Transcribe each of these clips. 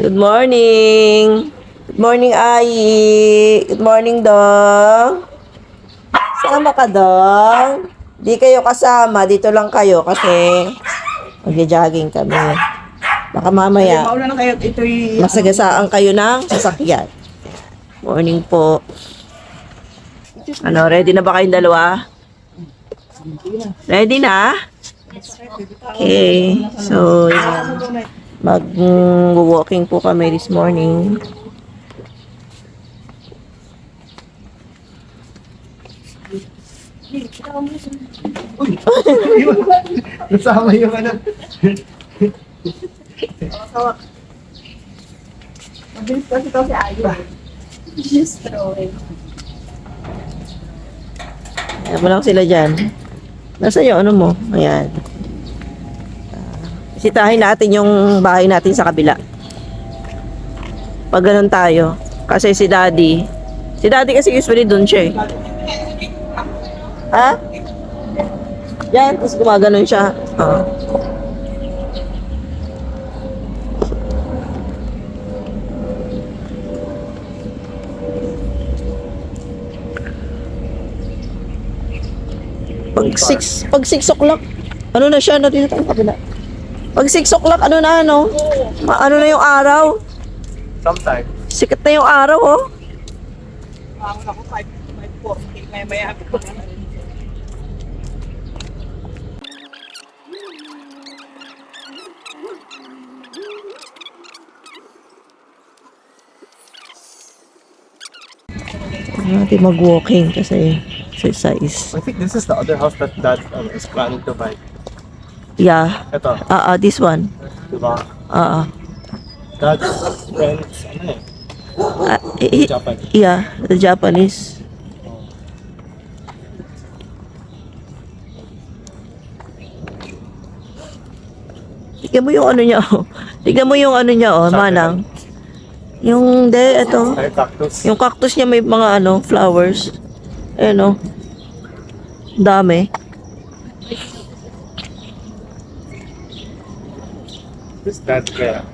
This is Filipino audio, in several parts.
Good morning. Good morning, Ai. Good morning, Dong. Sama ka, Dong. Di kayo kasama. Dito lang kayo kasi magja-jogging kami. Baka mamaya Mauna na kayo. Ito'y... masagasaan kayo ng sasakyan. Morning po. Ano, ready na ba kayong dalawa? Ready na? Okay. So, yan. Mag-walking po kami this morning. Nasama yung ano. Mabilis kasi ito si Ayo. Just throwing. Ayan mo lang sila dyan. Nasaan yung ano mo? Ayan. Bisitahin natin yung bahay natin sa kabila. Pag ganun tayo. Kasi si Daddy kasi usually dun siya eh. Ha? Yan, tapos gumaganon siya. Oh. Pag 6 o'clock, ano na siya, dito tayo kabila. Pag 6 o'clock, ano na, ano? Ano na yung araw? Sometimes. Sikat na yung araw, oh. Ako 5:40. Maya ako. Natin mag-walking kasi exercise. I think this is the other house that Dad is planning to buy. Yeah. Ito, This one. diba? Dad's friends, ano eh? Japanese. Yeah, the Japanese. Tignan mo yung ano niya, oh. Tignan mo yung ano niya, oh, Manang. Yung, ito. Ay, cactus. Yung cactus niya may mga ano, flowers. Ayan, oh. Dami. This Dad kaya.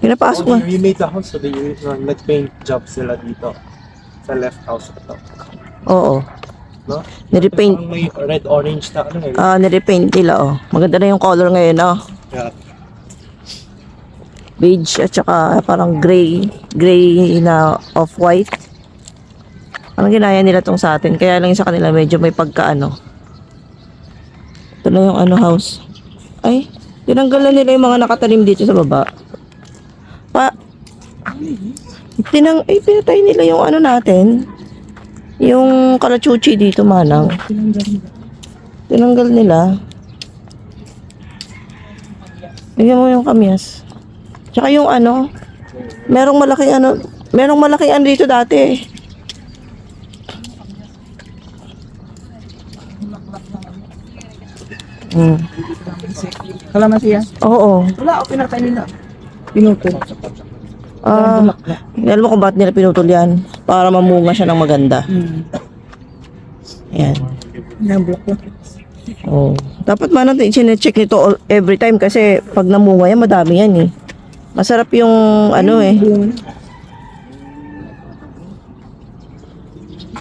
Pinapasok na. We made the house so they nag-paint job sila dito. Sa left house ito. Oo. No? Nirepaint. Parang may red-orange na ano eh. Nirepaint nila, oh. Maganda na yung color ngayon, oh. Yeah. Beige at saka parang gray na off-white. Parang ginaya nila tong sa atin. Kaya lang yung sa kanila medyo may pagkaano. Ito na yung ano house. Ay, tinanggal na nila yung mga nakatanim dito sa baba. Pinatay nila yung ano natin. Yung kalachuchi dito, manang. Tinanggal nila. Bigyan mo yung kamyas. Tsaka yung ano, merong malaking ano dito dati. Kalamansi yan? Oo. Wala, pinatay nila. Pinutol. Alam mo kung bakit nila pinutol yan? Para mamunga siya ng maganda. Ayan. Nablock ko. Oh. Dapat man natin i-check nito every time kasi pag namunga yan, madami yan eh. Masarap yung ano eh.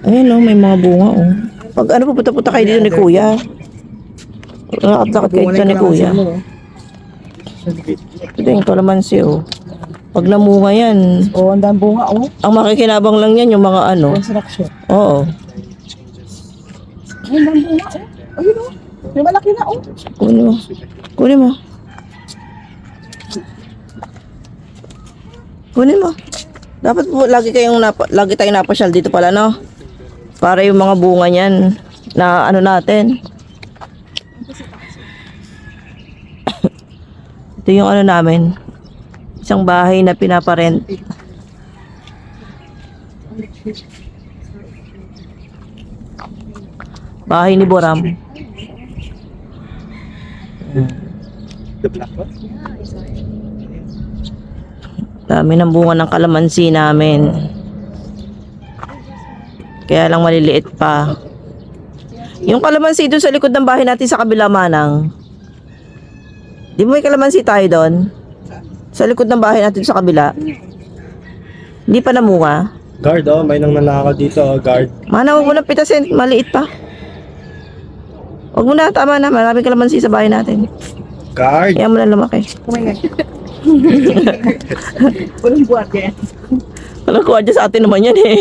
Ayun oh, may mga bunga oh. Pag ano, pupunta-punta kayo dito ni Kuya. Nakapakit kayo dito ni Kuya. Ito yung kalamansi oh. Pag namunga yan, Oo, ang dami bunga, oh. ang makikinabang lang yan yung mga ano. Construction. Oo. Ay, ang dami bunga, oh. Ayun, oh. May malaki na, oh. Kunin mo. Kunin mo. Kunin mo. Dapat po lagi tayong napasyal dito pala, no? Para yung mga bunga niyan na ano natin. Ito yung ano namin. Isang bahay na pinaparent. Bahay ni Boram. The black one? Dami ng bunga ng kalamansi namin. Kaya lang maliliit pa. Yung kalamansi doon sa likod ng bahay natin sa kabila, manang. Di mo may kalamansi tayo doon? Sa likod ng bahay natin sa kabila. Hindi pa namunga. Guard oh, may nang nanakaw dito oh, guard. Manang, huwag mo nang pitasin. Maliit pa. Huwag mo na, tama na. Maraming kalamansi sa bahay natin. Guard! Kaya mo na lumaki. Oh my God. Walang buhat yan. Walang kuwadya sa atin naman yan eh.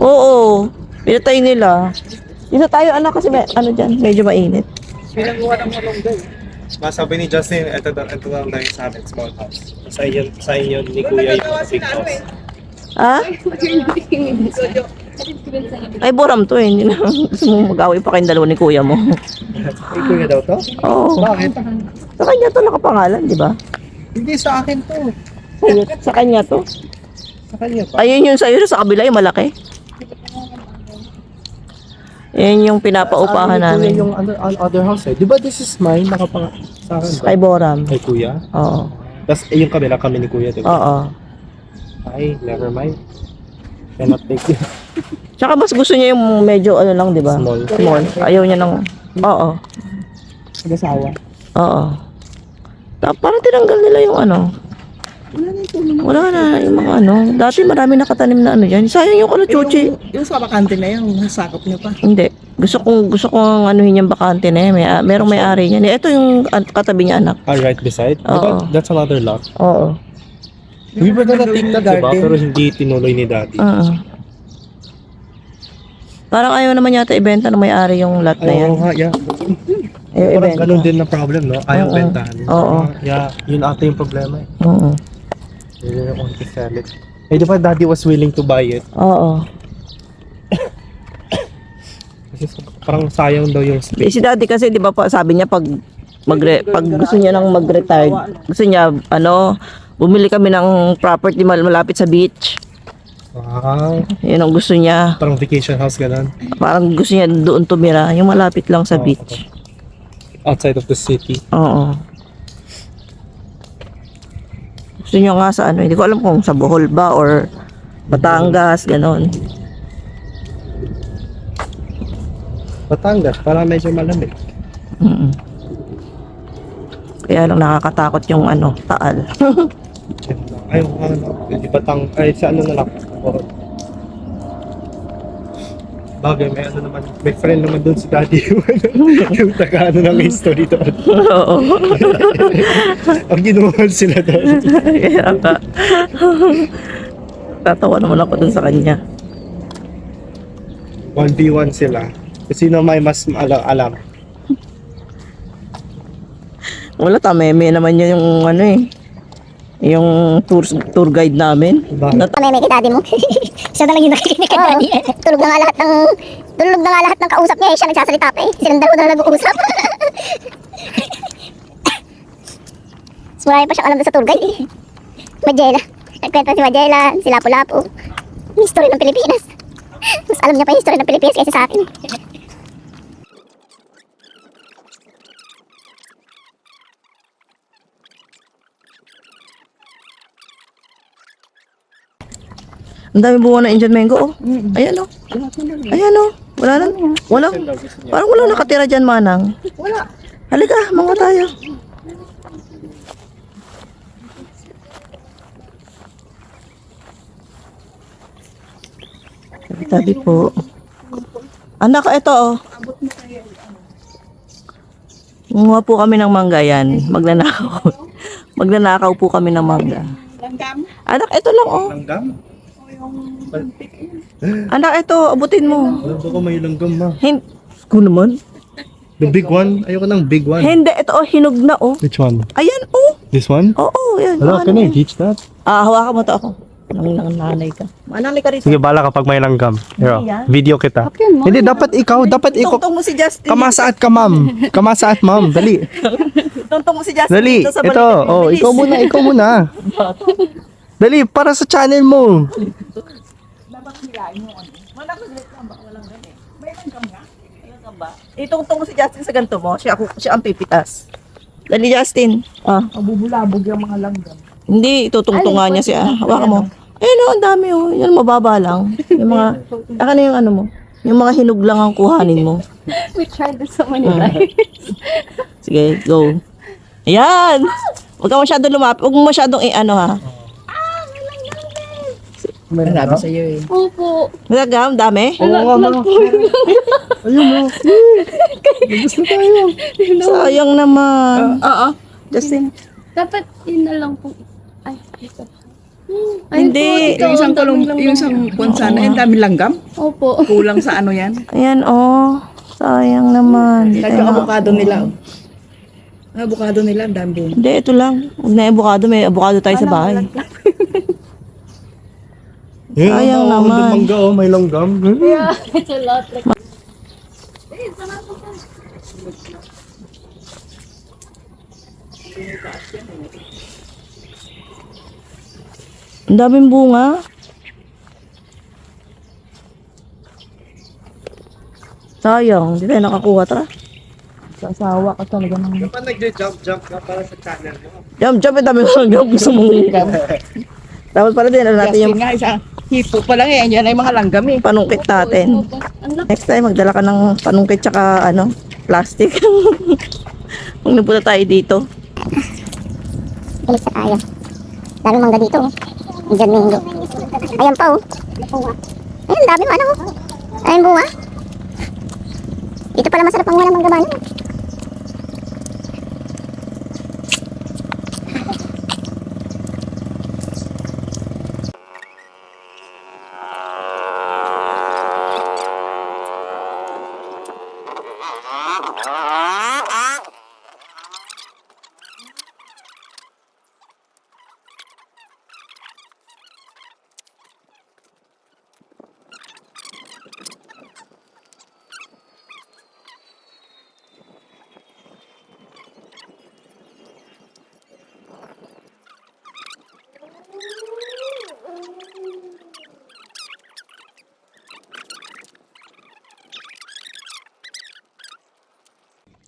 Oo. Pinatay nila. Dito tayo anak kasi may, ano dyan, medyo mainit. Pinanguha ng malunggay. Masabi ni Justin, ito lang tayo sa amin, small house. Sa inyo ni Kuya yung big house. Ha? Ay, Boram to eh. Hindi na. Gusto mo mag-away pa kayong dalawa ni kuya mo. Ay, Kuya daw to? Oo. Bakit? Sa kanya to nakapangalan, di ba? Hindi sa akin to. Sa kanya to. Sa kanya pa. Ayun yung sa'yo sa kabila, yung malaki. Yan yung pinapaupahan namin. Yung other house eh. Di ba this is mine? Nakapang sa akin ba? Kay Boram. Kay Kuya? Oo. Tapos yung kabila kami ni Kuya, di ba? Oo. Ay, never mind. Cannot take it. Tsaka mas gusto niya yung medyo ano lang, di ba? Small. Small. Ayaw niya ng... Oo. Nag-asawa. Oo. Parang tinanggal nila yung ano. Wala na yung mga ano. Dati marami nakatanim na ano dyan. Sayang yung kalachuchi. Yung sa bakante na yun, nasakop niyo pa. Hindi. Gusto kong anuhin yung bakante na yan. Merong may-ari niya. Ito yung katabi niya anak. Ah, right beside? Di Oo. ba that's another lot? Oo. We were gonna take that, di ba? Garden. Pero hindi tinuloy ni Daddy. Parang ayaw naman yata ibenta ng may-ari yung lot na yan. Oo nga, yeah. Ayaw Parang ibenta. ganun din na problem, no? Ayaw Oo. bentahan. Oo. Yeah, yun ata yung problema eh. Oo. They didn't want to sell it. Eh, di ba Daddy was willing to buy it? Oo. Kasi parang sayang daw yung Eh, si daddy kasi, di ba pa, sabi niya pag gusto niya nang mag-retire, gusto niya, bumili kami ng property malapit sa beach. Wow. Yun ang gusto niya. Parang vacation house ganun. Parang gusto niya doon tumira, yung malapit lang sa beach. Outside of the city. Oo. Gusto niya nga sa hindi ko alam kung sa Bohol ba or Batangas, ganon. Batangas, para medyo malamig. Mm. Kaya lang nakakatakot yung ano, taal. Ay, ano, hindi batang, ay, sa ano na lang. Or, bagay, may ano naman, may friend naman doon si daddy yung taga ano ng history doon. Oo. Ang ginuhol sila doon. Kaya nga. Tatawa naman ako dun sa kanya. 1v1 sila. Kasi sino may mas alam. Wala, tameme naman yun yung ano eh. Yung tour guide namin. Bakit? Meme kay daddy mo. Siya na lang yung nakikinig kay daddy. Tulog na nga lahat ng kausap niya eh. Siya nagsasalita pa eh. Silang dalawa na nag-uusap. Mas marami pa siyang alam doon sa tour guide eh. Majela. Nagkwento si Majela, si Lapu-Lapu. Yung history ng Pilipinas. Mas alam niya pa yung history ng Pilipinas kaysa sa akin. Ang dami bunga ng Indian mango oh. Ayan oh. Ayan oh. Wala lang. Wala. Parang wala nakatira dyan, Manang. Wala. Halika, mga tayo. Tabi po. Anak, ito oh. Munguha po kami ng mangga yan. Magnanakaw. Magnanakaw po kami ng mangga. Langgam. Anak, ito lang oh. Langgam? Anak, ito. Abutin mo. Alam ko may langgam ma. Ko naman. The big one? Ayoko ng big one. Hindi, ito oh. Hinog na oh. Which one? Ayan oh. This one? Oo, yan. Hello, can I Ano? teach that? Hawakan mo to ako. Nanay ka. Mananay ka rito. Sige, bala kapag may langgam. Here, Hindi, ah. video kita. Hindi, dapat ikaw. Tuntong mo si Justin. Kamasaat ka, ma'am. Kamasaat, ma'am. Dali. Tuntong mo si Justin. Dali. dito sa Ito. balikat mo. Oh, Bilis. ikaw muna. Dali, para sa channel mo. Itungtong mo si Justin sa ganito mo. Siya ang pipitas. Dali, Justin. Ah. Mabubulabog yung mga langgam. Hindi, itutungtungan niya siya. Hawakan mo. Ayun oh, ang dami oh. Yan, mababa lang. Yung mga, na yung ano mo. Yung mga hinog lang ang kuhanin mo. We tried this so many times. Sige, go. Ayan! Huwag ka masyadong lumapit. Huwag mo masyadong ano ha. Marami sa'yo eh. Opo. Nagagam, dami. Oo nga, ma. Ayun, ma. Gusto tayo. Sayang naman. Oo. Justin. Dapat yun na lang po. Ay, ito. Hindi. Yung isang kulong, yung isang kunsana, yung dami langgam. Opo. Kulang sa ano yan. Ayan, oh. Sayang naman. Hindi Kahit tayo yung ma- avocado nila. Ang avocado nila, ang dami bunga. Hindi, ito lang. Huwag na avocado. May avocado tayo sa bahay. Sayang naman. Mangga, oh, may langgam. Yeah, it's a lot. Like, Ang daming bunga. Sayang. Hindi tayo nakakuha. Tara. Sasawa ka talaga ng... Kapag nag-jump ka para sa channel mo. Jump, jump. Ang daming bunga. Gusto mong Dapat pala din. Ano natin yung Justin nga, isang hipo pa lang eh. Yan ay mga langgam eh. panungkit natin. Next time, magdala ka ng panungkit tsaka ano, plastic. Kung napunta tayo dito. balik sa tayo. Daming mangga dito. Diyan minggo. Ayan pa oh. Ayun, dami man oh. Ayun bunga. Dito pala masarap ang walang mangga man.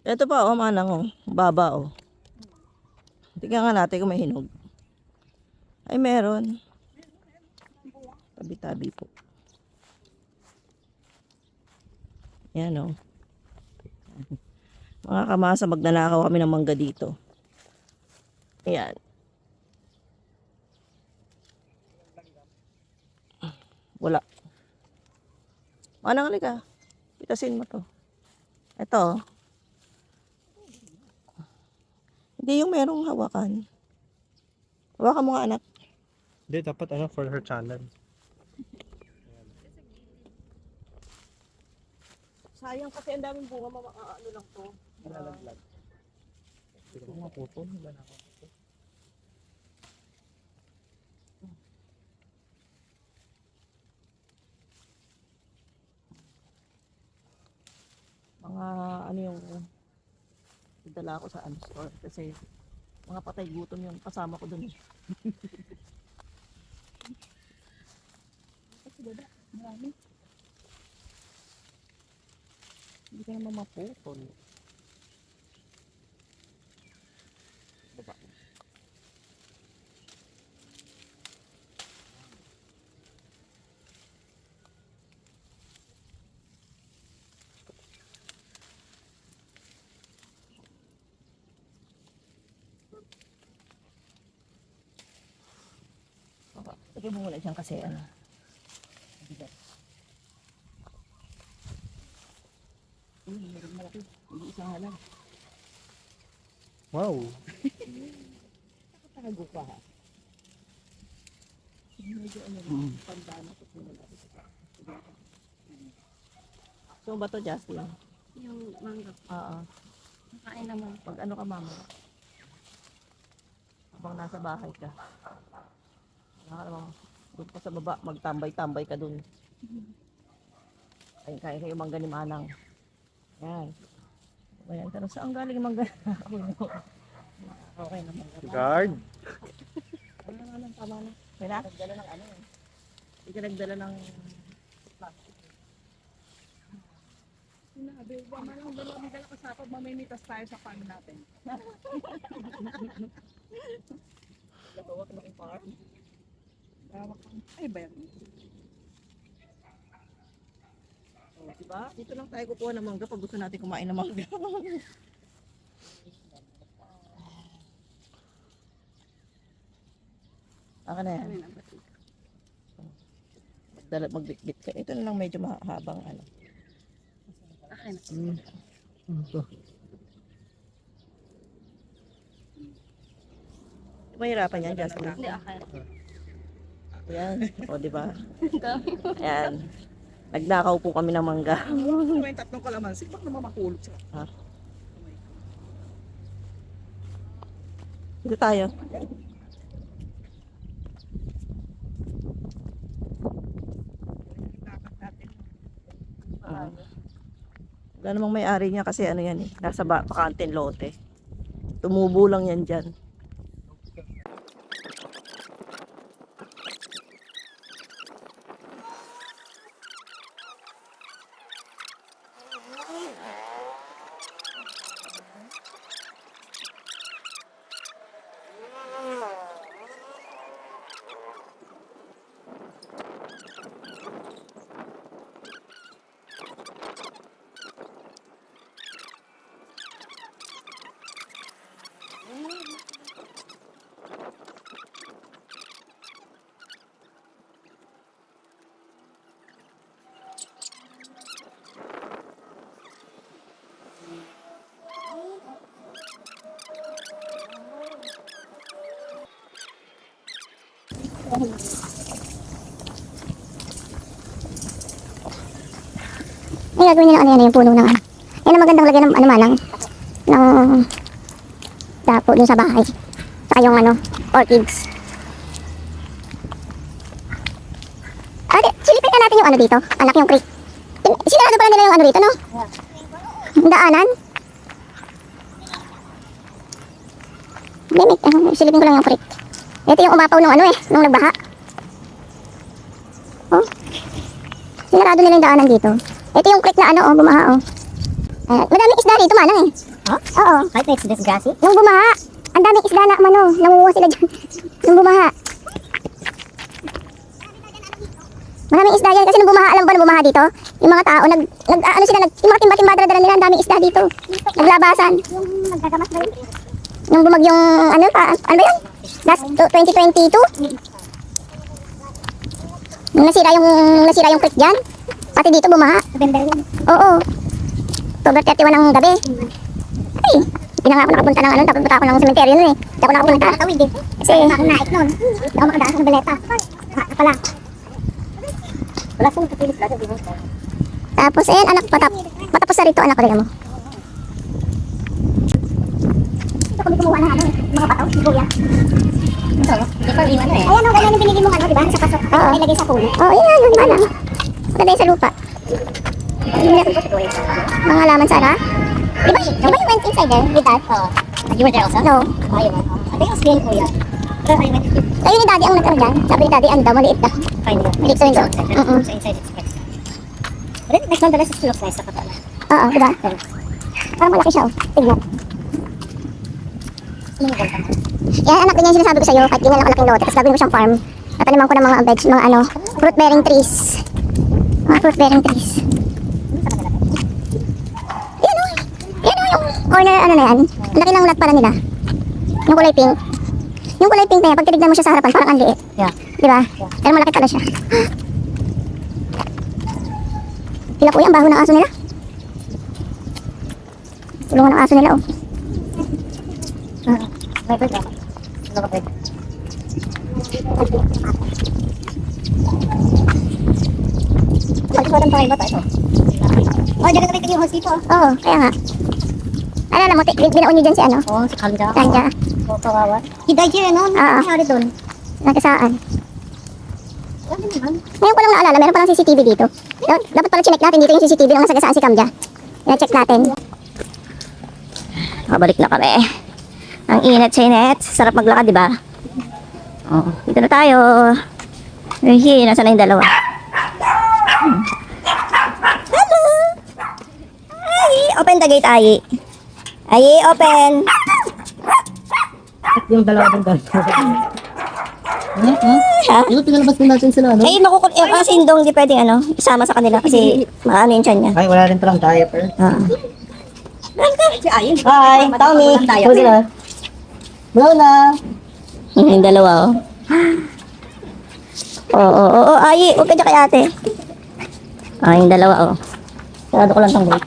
Ito pa, oh, manang, oh. Baba, oh. Tingnan nga natin kung may hinog. Ay, meron. Tabi-tabi po. Yan, oh. Mga kamasa, magnanakaw kami ng mangga dito. Ayan. Wala. Manang halika. Pitasin mo to. Ito. Hindi yung merong hawakan. Hawakan mo nga, anak. Hindi, dapat ano, for her channel. Sayang kasi ang daming bunga, ano lang to. Malalaglag. Hindi ko maputol. Wala na ako. Mga ano yung dala ko sa ano store kasi mga patay gutom yung kasama ko dun. Kasi baba, marami. Hindi ka naman maputol. Baba. Baba. Lagyan mo muna dyan kasi ano. Bigat. Meron malaki. Hindi isa nga lang. Wow! Nakatago pa ha. Medyo ano, pandana ko po nila. So ba to, Justin? Yung mangga. Oo. Nakain naman. Pag ano ka, mama? Habang nasa bahay ka. Doon pa sa baba, magtambay-tambay ka doon. Ay, kaya kayo mangga ni Manang. Yan. Ayan, pero saan galing yung mangga? Okay naman. Guard! Tama na, tama na. May nagdala ng ano eh. Hindi ka nagdala ng plastic. Sinabi, malang dalawang dala ko sa pag mamimitas tayo sa farm natin. Nagawa ko ng farm. Ay ba yan? Oh, diba? Dito lang tayo kukuha ng mangga pag gusto natin kumain ng mangga. Aka na yan. Magbitbit ka. Ito na lang medyo mahabang ano. Akin. Mahirapan yan, Justin. Hindi, akin. Yan. O, diba? Ayan. Nagnakaw po kami ng mangga. May tatlong kalamansi. Bakit naman makulog siya? Ha? Dito tayo. Dapat natin. Wala namang may-ari niya kasi ano yan eh. Nasa bakanting lote. Tumubo lang yan dyan. Ay, gagawin nila ano yan, yung puno ng ano. Yan ang magandang lagyan ng ano manang. Ng dapo dun sa bahay. Saka yung ano, orchids. Silipin na natin yung ano dito. Anak, yung creek. Sinarado pala nila yung ano dito, no? Yung daanan. Limit, silipin ko lang yung creek. Ito yung umapaw nung ano eh, nung nagbaha. Oh. Sinarado nila yung daanan dito. Ito yung creek na ano, oh, bumaha, oh. Madaming isda dito, manang eh. Huh? Oo. Kahit na it's disgassy? Nung bumaha, ang daming isda na, mano, nangunguha sila dyan. Nung bumaha. Maraming isda yan kasi nung bumaha, alam ba nung bumaha dito? Yung mga tao, yung mga timba-timba dala nila, ang daming isda dito. Naglabasan. Yung nagkagamas ba yun? Yung bumagyong, ano ba yun? Last 2022? Nung nasira yung creek dyan. Pati dito bumaha. November yun. Oo. October 31 ng gabi. Ay, hindi na nga ako nakapunta ng ano, tapos punta ako ng cemetery nun eh. Hindi ako nakapunta. Nakatawid eh. Kasi ako naik nun. Hindi ako makadaan sa Noveleta. Pala. Wala sa magkapilit lang. Tapos ayan, anak, patapos na rito, anak ko rin mo. Ito kami kumuha ng ano, mga pataw, si Kuya. Ito, hindi pa iwan eh. Ayan o, ganyan yung binili mong ano, diba? Sa pasok. Oo. Ilagay sa puno. Oo, yan, yung bala. Ilagay sa lupa. Mga laman sana. Diba you went inside there with that? Oo. You were there also? No. Oh, you were. I think it was green, Kuya. Kayo ni Daddy ang nag-ano dyan. Sabi ni Daddy, ano daw, maliit daw. Maliit sa window. So inside it's quite small. But then next nonetheless it still looks nice sa katawa. Oo, diba? Parang malaki siya, oh. Tignan. Yan, anak, ganyan yung sinasabi ko sa'yo. Kahit ganyan lang kalaking lote, tapos gagawin mo siyang farm. Nataniman ko ng mga veg, mga ano, fruit-bearing trees. Mga fruit-bearing trees. Yan o. Yan o, yung corner, ano na yan. Ang laki ng lot pala nila. Yung kulay pink. Yung kulay pink na yan, pag tinignan mo siya sa harapan, parang ang liit. Yeah. Diba? Pero malaki pala siya. Sila kuya, ang baho ng aso nila. Tulungan ng aso nila, oh. May bird ba? Ano ka bird? Pagkakaroon pa kayo ba ito? Oh, dyan ka naman yung host dito. Oo, kaya nga. Alala mo, binaon niyo dyan si ano? Oh, si Kanja. Kanja. Oh, kawawa. He died here, no? Oo. Nangyari doon. Nagkasaan. Ano naman? Ngayon ko lang naalala, meron palang CCTV dito. Dapat pala chinek natin dito yung CCTV nung nasagasaan si Kamja. Ina-check natin. Nakabalik na kami. Ang init sa init. Sarap maglakad, di ba? Oh, dito na tayo. Here, nasa na yung dalawa? Hello! Ay, open the gate, Ayi. Ayi, open. Yung dalawa ng Ha? Yung pinalabas din natin sila, no? Ay, kasi Indong, di pwedeng ano, isama sa kanila kasi maano yung tiyan niya. Ay, wala rin palang diaper. Si Ayin. Hi, Tommy. Wala sila. Wala na. Yung dalawa, oh. Oo, ay, huwag ka dyan kay ate. Ah, yung dalawa, oh. Sarado ko lang tong gate.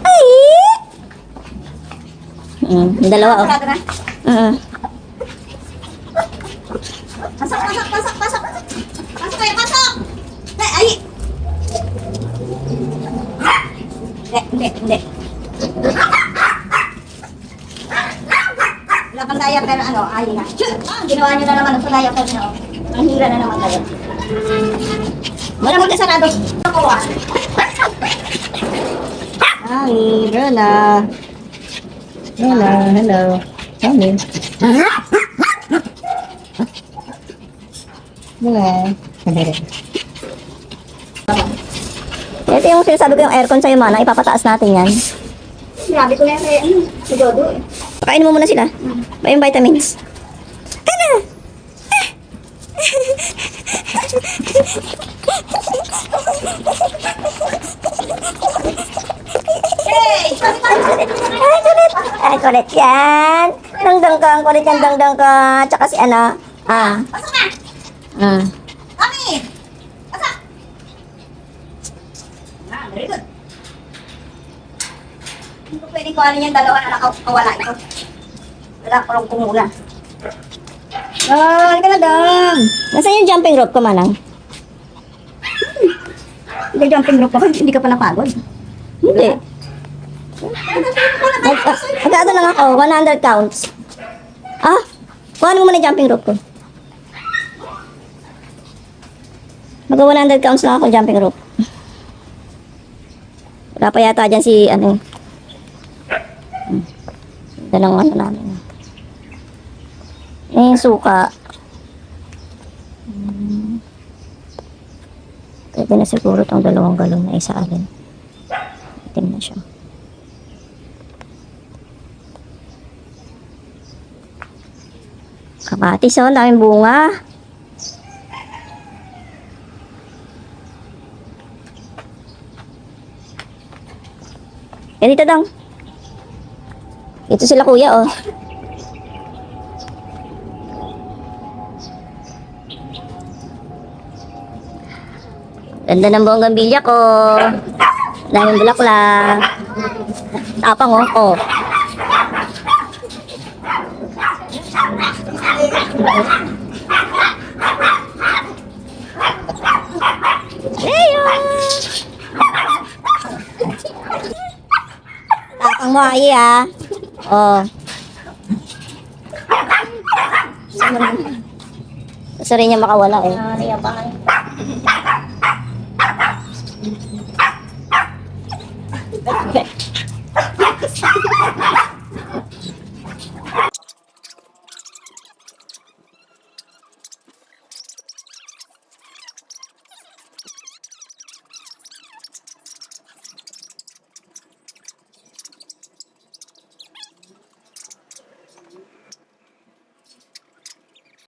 Ay! Yung dalawa, oh. Pasok, pasok, pasok, pasok. Pasok kayo, pasok! Ay! Hindi. Wala pang daya pero ano, ayun na. Ginawa nyo na naman sa daya pero no. Ang hira na naman kayo. Wala magkasarado. Nakuha. Hi, Rona. Hello. Come in. Ito yung sinasabi ko yung aircon sa'yo, Mana. Ipapataas natin yan. Grabe ko na yan si Dodo eh. Pakainin mo muna sila. Ba yung vitamins? Ano? Ay, kulit yan. Dangdang ka, ang kulit yan, dangdang ka. Tsaka si ano. Pasok na! Kami! Pasok! Very good. Hindi ko pwedeng kuhanin yung dalawa na nakawala ito. Wala ko lang kumula. Halika na, dang. Nasaan yung jumping rope ko, Manang? Hindi jumping rope ako, hindi ka pa napagod. Hindi. Magkano lang ako, 100 counts. Ah, kuhanin mo muna yung jumping rope ko. Mag 100 counts lang ako jumping rope. Wala pa yata dyan si ano. Dalang ano namin. Yung suka. Pwede na siguro itong 2 galon na isa alin. Tingnan siya. Kamatis, oh, daming bunga. Yan dito dong. Ito sila kuya oh. Ganda ng buong gambilya ko. Daming bulaklak. Tapang oh. Oh. Leo! Tapang mo ay ah. Oh. Gusto rin niya makawala eh.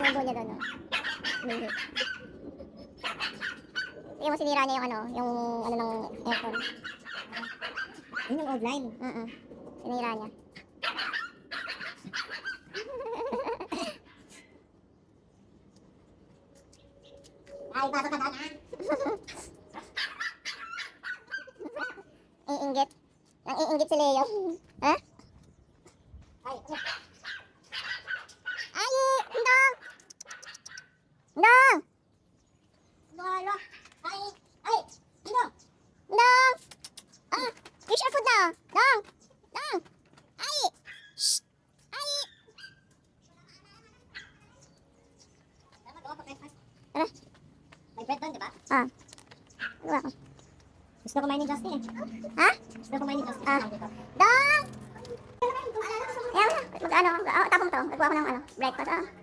Yung niya doon, no? Hindi. Yung sinira niya yung yung ng aircon. Yun yung old line. Sinira niya. Ay, pasok ka doon ah. Iinggit. Nang-iinggit si Leo. Ha? Ay, Ay! Ndong! Ndong! Lolo. Ay, ay, ano? Ndong! Ah! Fish or food na! Ndong! Ndong! Ay! Shh! Ay! Tara. May bread doon, di ba? Ah. Ano ako? Gusto kumain ni Justin eh. Ha? Gusto kumain ni Justin. Ah. Dong! Ayan na. Tapong to. Nagkuha ko ng breakfast.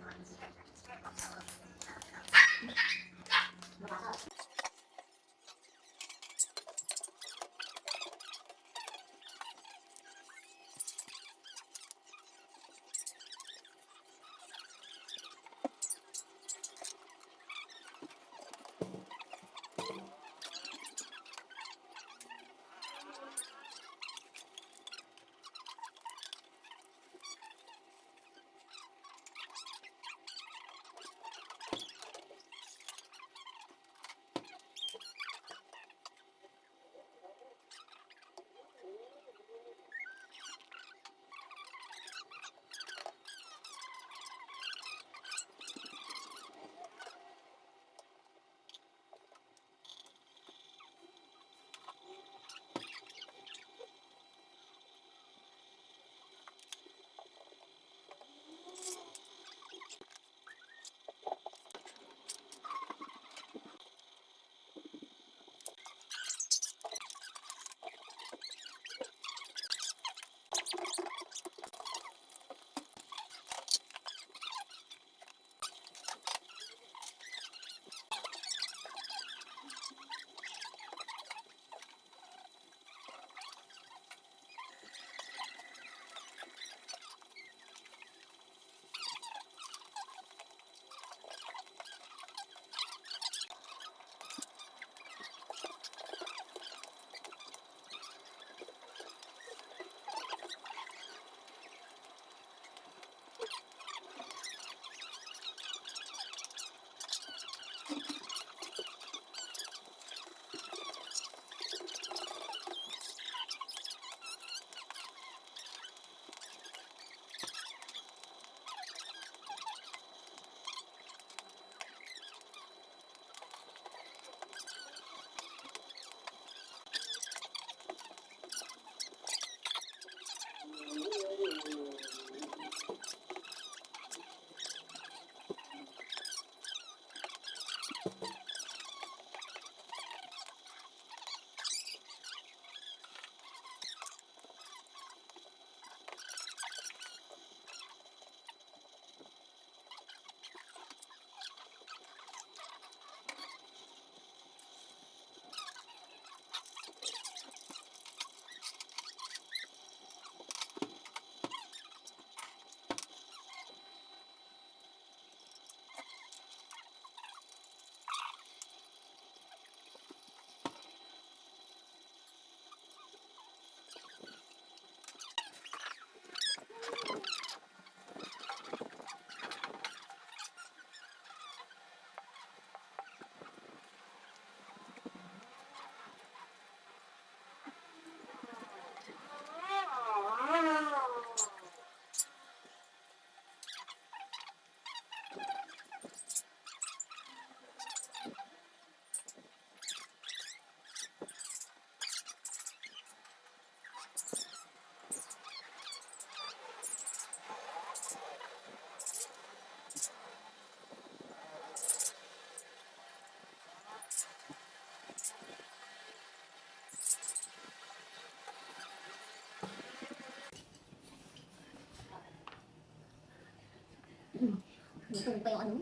Yung pa yung ano.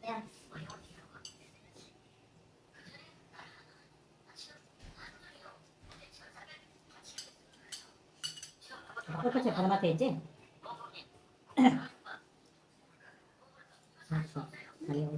Ayan. Ako kasi para matedje. Ayaw.